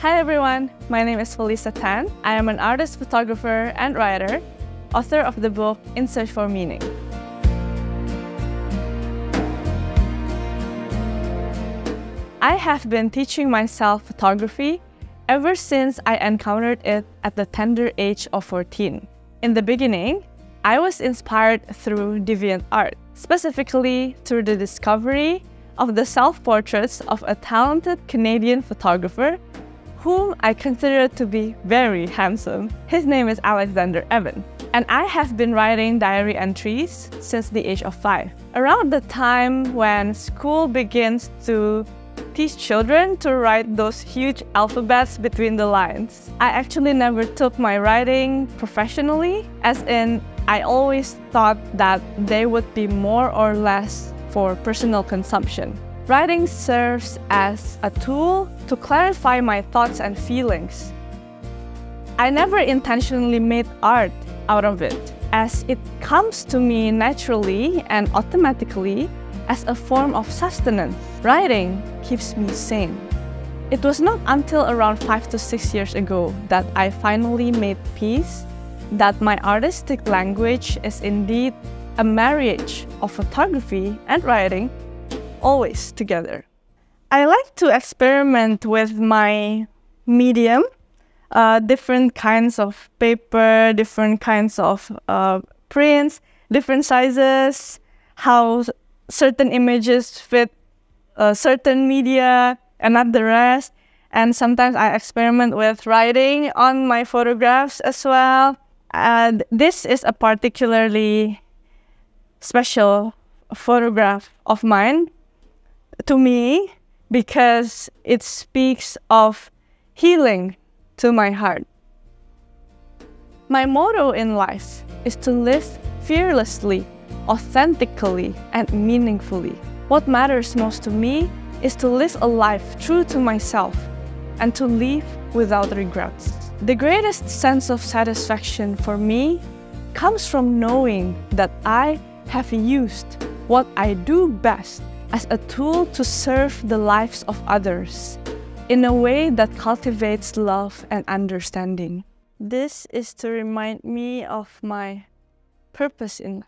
Hi everyone, my name is Felisa Tan. I am an artist, photographer, and writer, author of the book In Search for Meaning. I have been teaching myself photography ever since I encountered it at the tender age of 14. In the beginning, I was inspired through deviant art, specifically through the discovery of the self-portraits of a talented Canadian photographer whom I consider to be very handsome. His name is Alexander Evan, and I have been writing diary entries since the age of 5. Around the time when school begins to teach children to write those huge alphabets between the lines, I actually never took my writing professionally, as in I always thought that they would be more or less for personal consumption. Writing serves as a tool to clarify my thoughts and feelings. I never intentionally made art out of it, as it comes to me naturally and automatically as a form of sustenance. Writing keeps me sane. It was not until around 5 to 6 years ago that I finally made peace that my artistic language is indeed a marriage of photography and writing, always together. I like to experiment with my medium, different kinds of paper, different kinds of prints, different sizes, how certain images fit certain media and not the rest. And sometimes I experiment with writing on my photographs as well. This is a particularly special photograph of mine to me because it speaks of healing to my heart. My motto in life is to live fearlessly, authentically, and meaningfully. What matters most to me is to live a life true to myself and to live without regrets. The greatest sense of satisfaction for me comes from knowing that I have used what I do best as a tool to serve the lives of others in a way that cultivates love and understanding. This is to remind me of my purpose in life.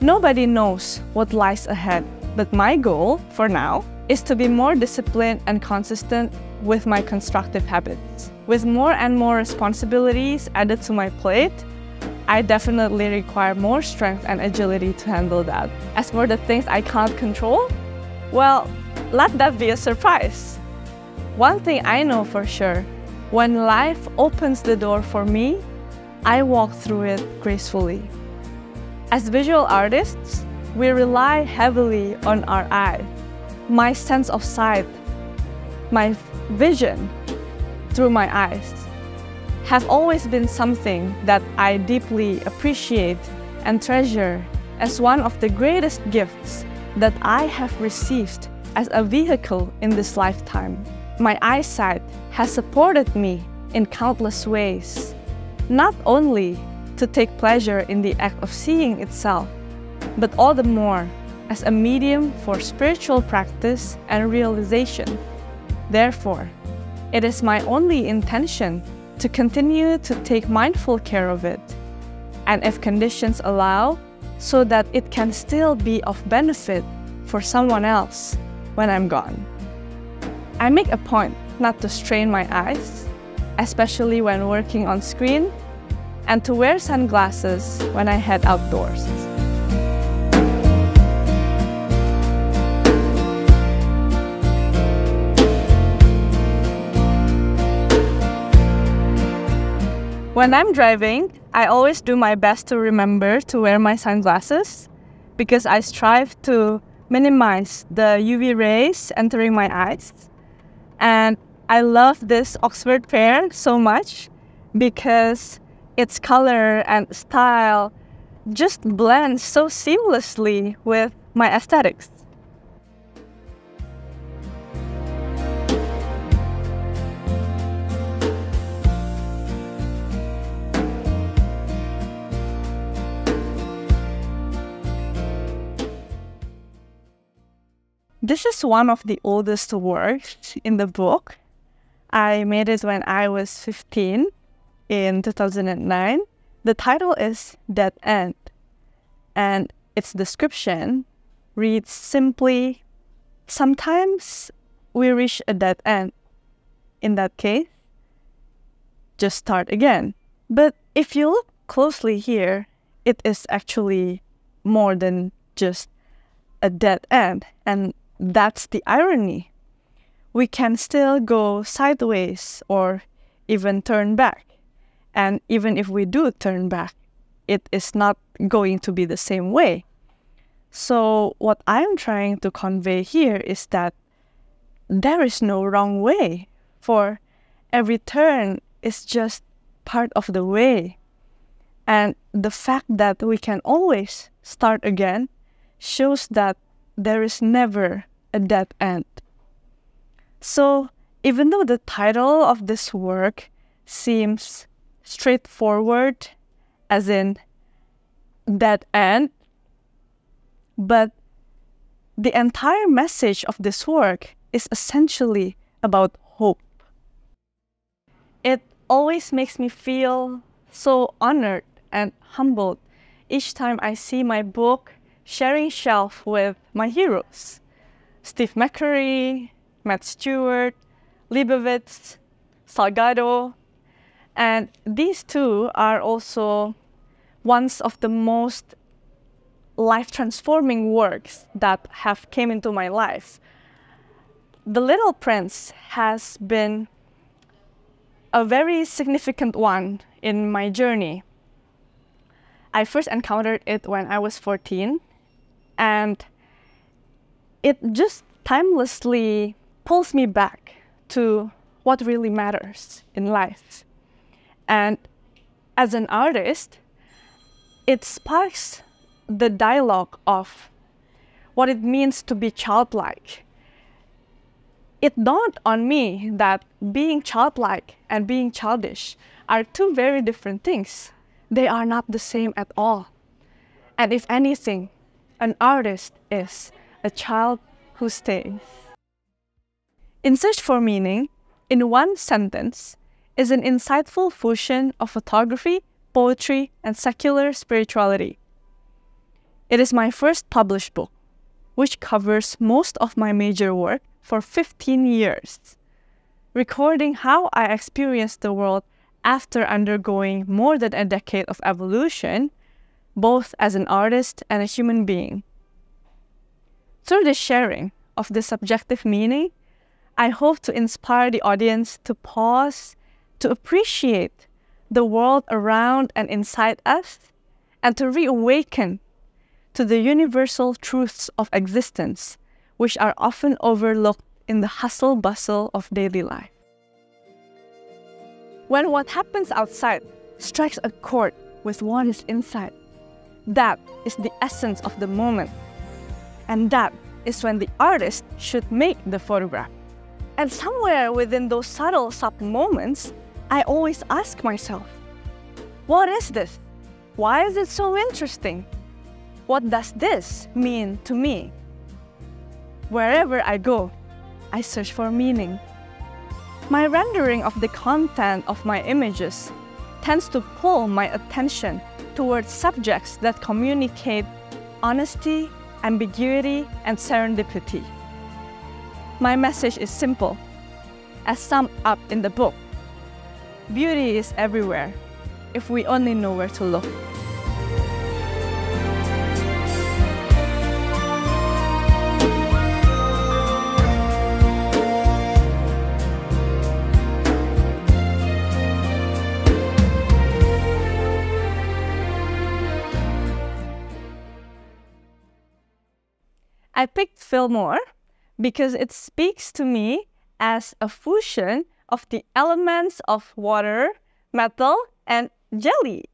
Nobody knows what lies ahead, but my goal, for now, is to be more disciplined and consistent with my constructive habits. With more and more responsibilities added to my plate, I definitely require more strength and agility to handle that. As for the things I can't control, well, let that be a surprise. One thing I know for sure, when life opens the door for me, I walk through it gracefully. As visual artists, we rely heavily on our eye. My sense of sight, my vision through my eyes, have always been something that I deeply appreciate and treasure as one of the greatest gifts that I have received as a vehicle in this lifetime. My eyesight has supported me in countless ways, not only to take pleasure in the act of seeing itself, but all the more as a medium for spiritual practice and realization. Therefore, it is my only intention to continue to take mindful care of it, and if conditions allow, so that it can still be of benefit for someone else when I'm gone. I make a point not to strain my eyes, especially when working on screen, and to wear sunglasses when I head outdoors. When I'm driving, I always do my best to remember to wear my sunglasses because I strive to minimize the UV rays entering my eyes. And I love this Oxford pair so much because its color and style just blends so seamlessly with my aesthetics. This is one of the oldest works in the book. I made it when I was 15 in 2009. The title is Dead End, and its description reads simply, sometimes we reach a dead end. In that case, just start again. But if you look closely here, it is actually more than just a dead end, and that's the irony. We can still go sideways or even turn back. And even if we do turn back, it is not going to be the same way. So what I'm trying to convey here is that there is no wrong way, for every turn is just part of the way. And the fact that we can always start again shows that there is never a dead end. So even though the title of this work seems straightforward, as in dead end, but the entire message of this work is essentially about hope. It always makes me feel so honored and humbled each time I see my book sharing shelf with my heroes. Steve McCurry, Matt Stewart, Leibovitz, Salgado, and these two are also ones of the most life-transforming works that have came into my life. The Little Prince has been a very significant one in my journey. I first encountered it when I was 14, and it just timelessly pulls me back to what really matters in life. And as an artist, it sparks the dialogue of what it means to be childlike. It dawned on me that being childlike and being childish are two very different things. They are not the same at all. And if anything, an artist is a child who stays. In Search for Meaning, in one sentence, is an insightful fusion of photography, poetry, and secular spirituality. It is my first published book, which covers most of my major work for 15 years, recording how I experienced the world after undergoing more than a decade of evolution, both as an artist and a human being. Through the sharing of this subjective meaning, I hope to inspire the audience to pause, to appreciate the world around and inside us, and to reawaken to the universal truths of existence, which are often overlooked in the hustle-bustle of daily life. When what happens outside strikes a chord with what is inside, that is the essence of the moment. And that is when the artist should make the photograph. And somewhere within those subtle moments, I always ask myself, what is this? Why is it so interesting? What does this mean to me? Wherever I go, I search for meaning. My rendering of the content of my images tends to pull my attention towards subjects that communicate honesty, ambiguity, and serendipity. My message is simple, as summed up in the book. Beauty is everywhere, if we only know where to look. I picked Fillmore because it speaks to me as a fusion of the elements of water, metal, and jelly.